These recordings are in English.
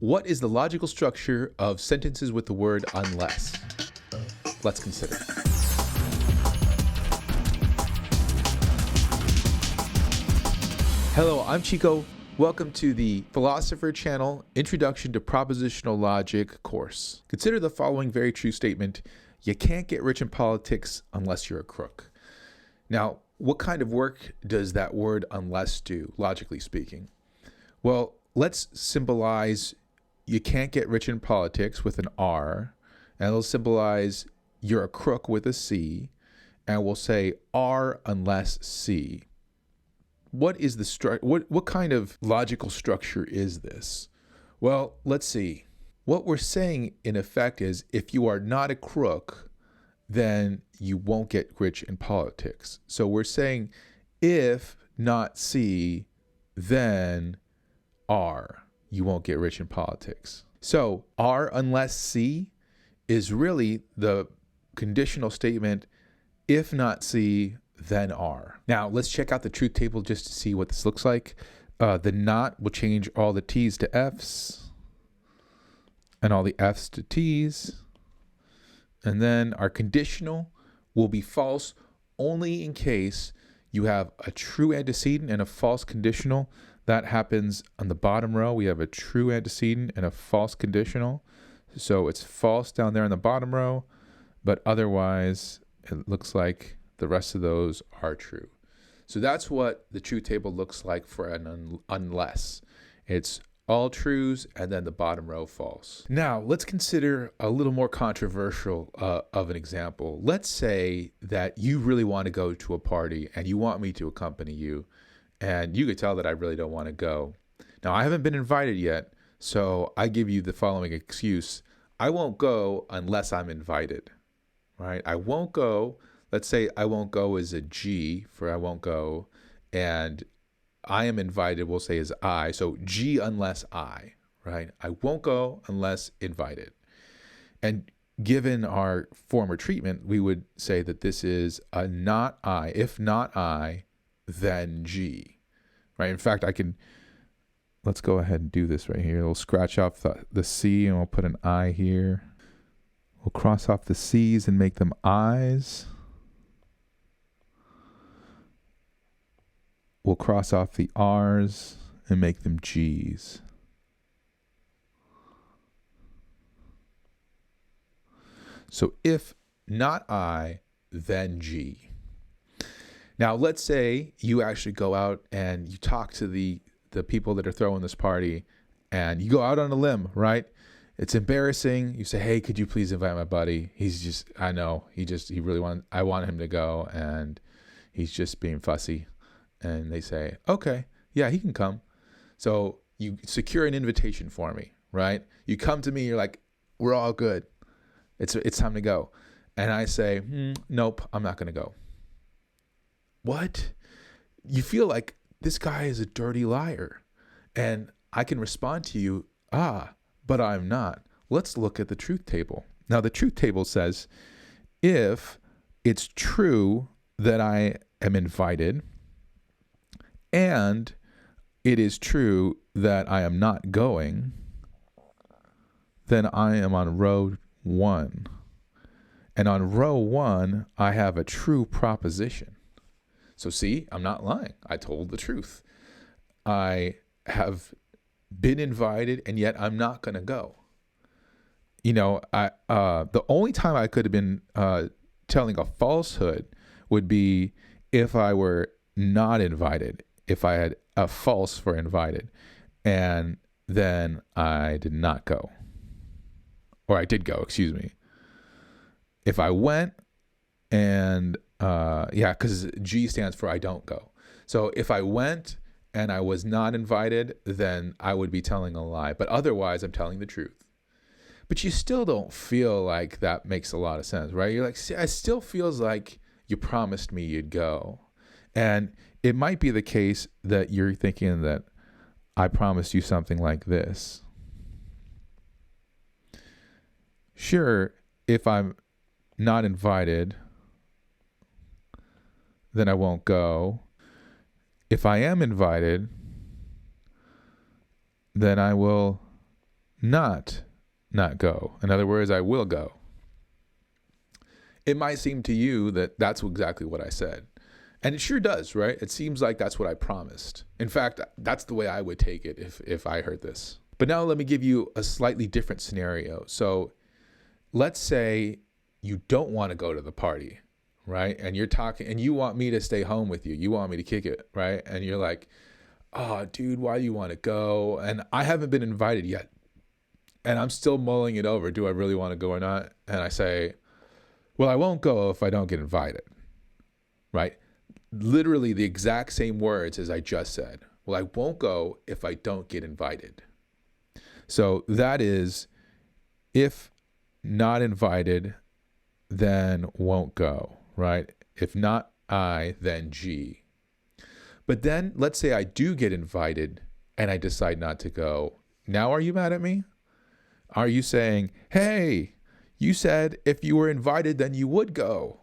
What is the logical structure of sentences with the word unless? Let's consider. Hello, I'm Chico. Welcome to the Philosopher Channel Introduction to Propositional Logic course. Consider the following very true statement. You can't get rich in politics unless you're a crook. Now, what kind of work does that word unless do, logically speaking? Well, let's symbolize you can't get rich in politics with an R, and it'll symbolize you're a crook with a C, and we'll say R unless C. What is the what kind of logical structure is this? Well, let's see. What we're saying in effect is if you are not a crook, then you won't get rich in politics. So we're saying if not C, then R, you won't get rich in politics. So R unless C is really the conditional statement, if not C, then R. Now let's check out the truth table just to see what this looks like. The not will change all the T's to F's and all the F's to T's. And then our conditional will be false only in case you have a true antecedent and a false conditional. That happens on the bottom row. We have a true antecedent and a false conditional. So it's false down there in the bottom row, but otherwise it looks like the rest of those are true. So that's what the truth table looks like for an unless. It's all trues and then the bottom row false. Now let's consider a little more controversial of an example. Let's say that you really want to go to a party and you want me to accompany you, and you could tell that I really don't want to go. Now I haven't been invited yet, so I give you the following excuse. I won't go unless I'm invited, right? I won't go. Let's say I won't go is a G for I won't go, and I am invited, we'll say is I. So G unless I, right? I won't go unless invited. And given our former treatment, we would say that this is a not I. If not I, then G, right? In fact, let's go ahead and do this right here. We'll scratch off the C and we'll put an I here. We'll cross off the C's and make them I's. We'll cross off the R's and make them G's. So if not I, then G. Now, let's say you actually go out and you talk to the people that are throwing this party, and you go out on a limb, right? It's embarrassing. You say, hey, could you please invite my buddy? I want him to go, and he's just being fussy. And they say, okay, yeah, he can come. So you secure an invitation for me, right? You come to me, you're like, we're all good. It's time to go. And I say, nope, I'm not going to go. What? You feel like this guy is a dirty liar. And I can respond to you, but I'm not. Let's look at the truth table. Now, the truth table says, if it's true that I am invited, and it is true that I am not going, then I am on row 1. And on row 1, I have a true proposition. So see, I'm not lying. I told the truth. I have been invited, and yet I'm not going to go. You know, the only time I could have been telling a falsehood would be if I were not invited, if I had a false for invited, and then I did not go. Or I did go, excuse me. If I went and because G stands for I don't go. So if I went and I was not invited, then I would be telling a lie. But otherwise, I'm telling the truth. But you still don't feel like that makes a lot of sense, right? You're like, see, it still feels like you promised me you'd go. And it might be the case that you're thinking that I promised you something like this. Sure, if I'm not invited, then I won't go. If I am invited, then I will not go. In other words, I will go. It might seem to you that that's exactly what I said. And it sure does, right? It seems like that's what I promised. In fact, that's the way I would take it if I heard this. But now let me give you a slightly different scenario. So let's say you don't want to go to the party, right? And you're talking and you want me to stay home with you. You want me to kick it, right? And you're like, oh, dude, why do you want to go? And I haven't been invited yet. And I'm still mulling it over. Do I really want to go or not? And I say, well, I won't go if I don't get invited, right? Literally the exact same words as I just said. Well, I won't go if I don't get invited. So that is, if not invited, then won't go, right? If not I, then G. But then let's say I do get invited and I decide not to go. Now are you mad at me? Are you saying, hey, you said if you were invited, then you would go?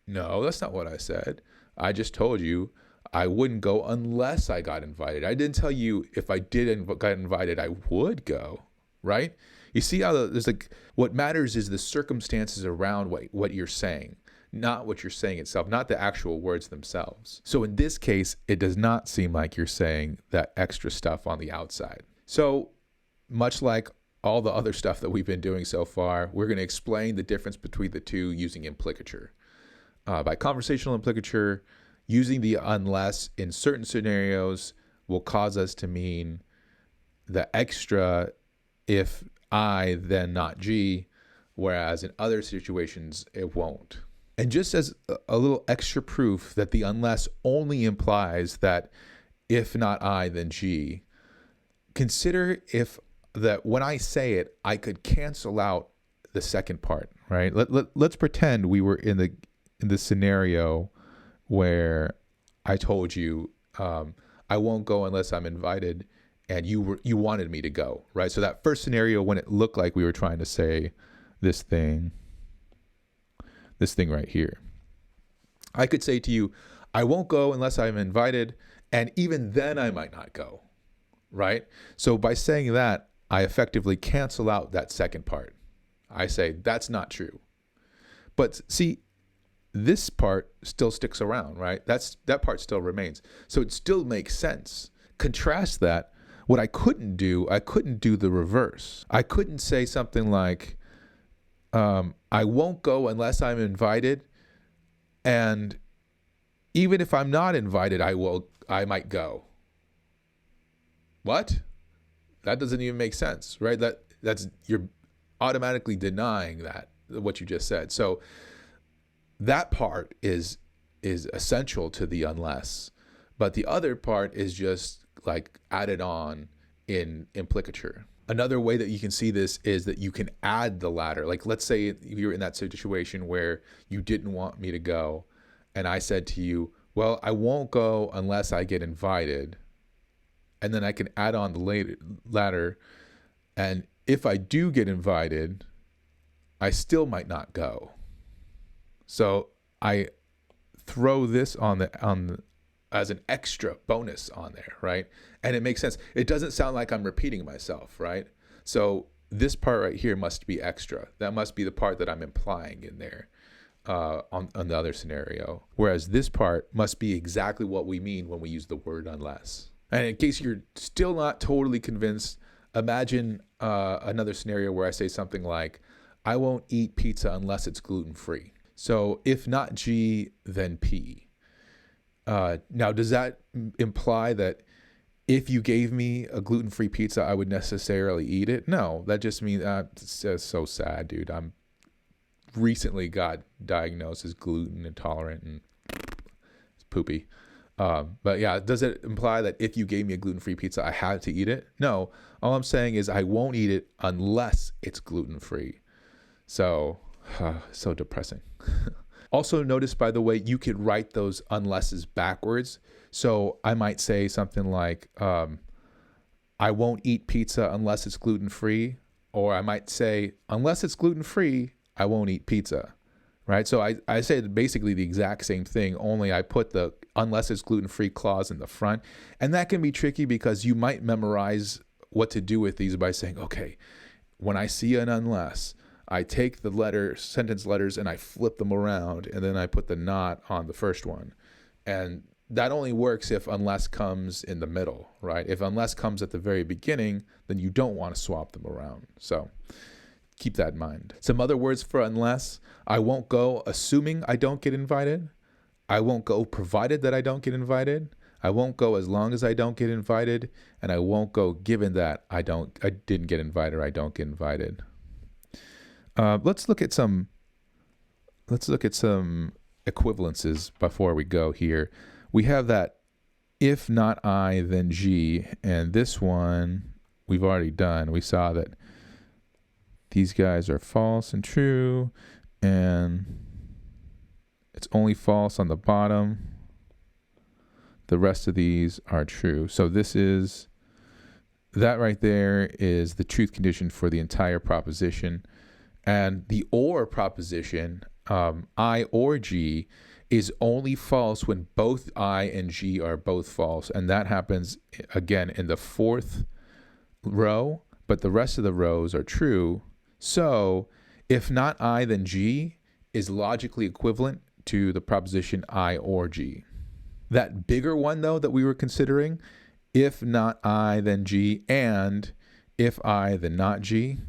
No, that's not what I said. I just told you I wouldn't go unless I got invited. I didn't tell you if I did get invited, I would go, right? You see how there's like, what matters is the circumstances around what you're saying, not what you're saying itself, not the actual words themselves. So in this case, it does not seem like you're saying that extra stuff on the outside. So much like all the other stuff that we've been doing so far, we're going to explain the difference between the two using implicature. By conversational implicature, using the unless in certain scenarios will cause us to mean the extra if I, then not G, whereas in other situations, it won't. And just as a little extra proof that the unless only implies that if not I, then G, consider if that when I say it, I could cancel out the second part, right? Let's pretend we were in the scenario where I told you I won't go unless I'm invited, and you wanted me to go, right? So that first scenario, when it looked like we were trying to say this thing right here, I could say to you, I won't go unless I'm invited, and even then I might not go, right? So by saying that, I effectively cancel out that second part. I say that's not true. But see, this part still sticks around, right? That part still remains. So it still makes sense. Contrast that. What I couldn't do the reverse. I couldn't say something like, I won't go unless I'm invited, and even if I'm not invited, I might go. What? That doesn't even make sense, right? That's you're automatically denying what you just said. So that part is essential to the unless, but the other part is just like added on in implicature. Another way that you can see this is that you can add the latter. Like let's say you're in that situation where you didn't want me to go, and I said to you, well, I won't go unless I get invited. And then I can add on the latter, and if I do get invited, I still might not go. So I throw this on as an extra bonus on there, right? And it makes sense. It doesn't sound like I'm repeating myself, right? So this part right here must be extra. That must be the part that I'm implying in there on the other scenario. Whereas this part must be exactly what we mean when we use the word unless. And in case you're still not totally convinced, imagine another scenario where I say something like, I won't eat pizza unless it's gluten-free. So if not G, then P. Now, does that imply that if you gave me a gluten-free pizza, I would necessarily eat it? No, that just means it's so sad, dude. I'm recently got diagnosed as gluten intolerant, and it's poopy. But yeah, does it imply that if you gave me a gluten-free pizza, I had to eat it? No, all I'm saying is I won't eat it unless it's gluten-free. So depressing. Also notice, by the way, you could write those unlesses backwards. So I might say something like, I won't eat pizza unless it's gluten-free. Or I might say, unless it's gluten-free, I won't eat pizza. Right? So I said basically the exact same thing, only I put the unless it's gluten-free clause in the front. And that can be tricky because you might memorize what to do with these by saying, okay, when I see an unless, I take the sentence letters and I flip them around, and then I put the not on the first one. And that only works if unless comes in the middle, right? If unless comes at the very beginning, then you don't want to swap them around. So keep that in mind. Some other words for unless: I won't go assuming I don't get invited. I won't go provided that I don't get invited. I won't go as long as I don't get invited. And I won't go given that I didn't get invited or I don't get invited. Let's look at some equivalences before we go here. We have that if not I, then G, and this one we've already done. We saw that these guys are false and true, and it's only false on the bottom. The rest of these are true. So that right there is the truth condition for the entire proposition. And the or proposition, I or G, is only false when both I and G are both false. And that happens, again, in the fourth row, but the rest of the rows are true. So if not I, then G is logically equivalent to the proposition I or G. That bigger one, though, that we were considering, if not I, then G, and if I, then not G,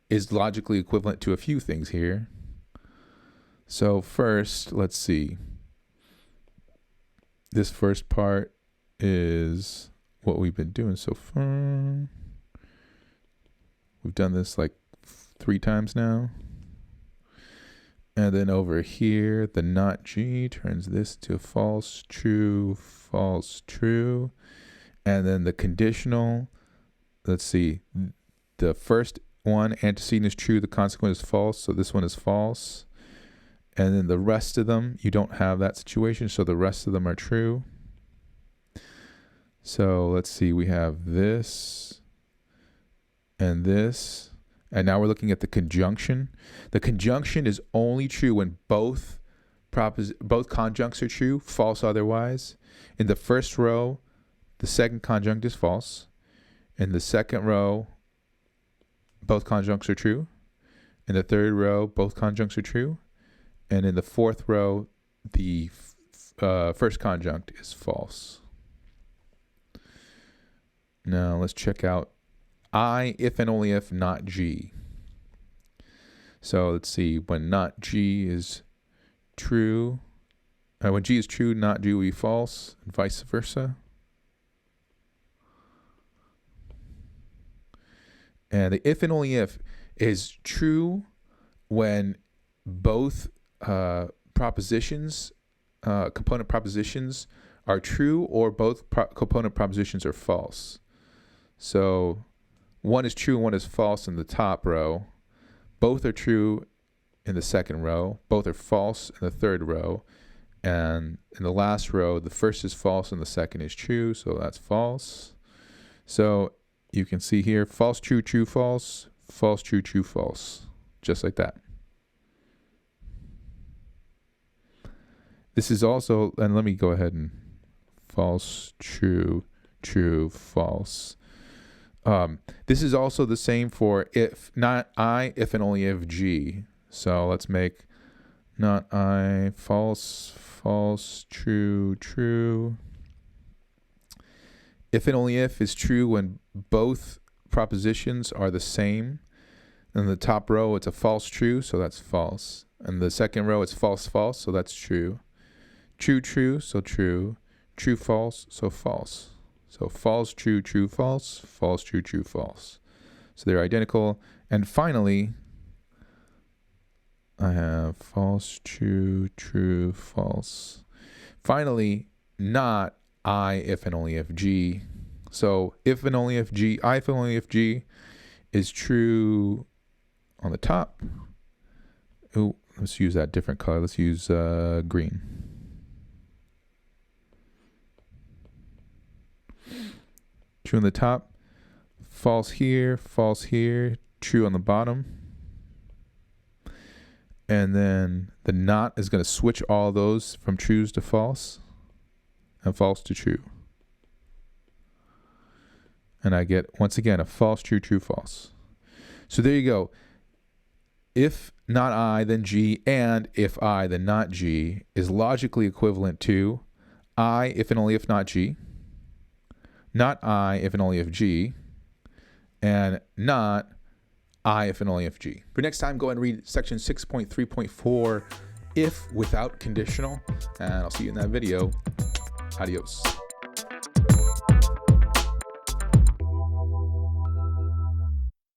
is logically equivalent to a few things here. So first, let's see. This first part is what we've been doing so far. We've done this like 3 times now. And then over here, the not G turns this to false, true, false, true. And then the conditional, let's see, the first one, antecedent is true, the consequent is false, so this one is false. And then the rest of them, you don't have that situation, so the rest of them are true. So let's see, we have this and this. And now we're looking at the conjunction. The conjunction is only true when both conjuncts are true, false otherwise. In the first row, the second conjunct is false. In the second row, both conjuncts are true. In the third row, both conjuncts are true. And in the fourth row, the first conjunct is false. Now let's check out I, if and only if not G. So let's see, when not G is true, when G is true, not G will be false, and vice versa. And the if and only if is true when both propositions, component propositions are true, or both component propositions are false. So one is true and one is false in the top row. Both are true in the second row. Both are false in the third row. And in the last row, the first is false and the second is true, so that's false. So you can see here, false, true, true, false, false, true, true, false, just like that. This is also, and let me go ahead and false, true, true, false. This is also the same for if not I, if and only if G. So let's make not I, false, false, true, true. If and only if is true when both propositions are the same. In the top row, it's a false, true, so that's false. And the second row, it's false, false, so that's true. True, true, so true. True, false, so false. So false, true, true, false, false, true, true, false. So they're identical. And finally, I have false, true, true, false. Finally, not I, if and only if G. So if and only if G, I, if and only if G is true on the top. Oh, let's use that different color. Let's use green. True on the top, false here, true on the bottom. And then the not is going to switch all those from trues to false and false to true. And I get, once again, a false, true, true, false. So there you go. If not I, then G, and if I, then not G is logically equivalent to I, if and only if not G, not I, if and only if G, and not I, if and only if G. For next time, go ahead and read section 6.3.4, if without conditional, and I'll see you in that video. Adios.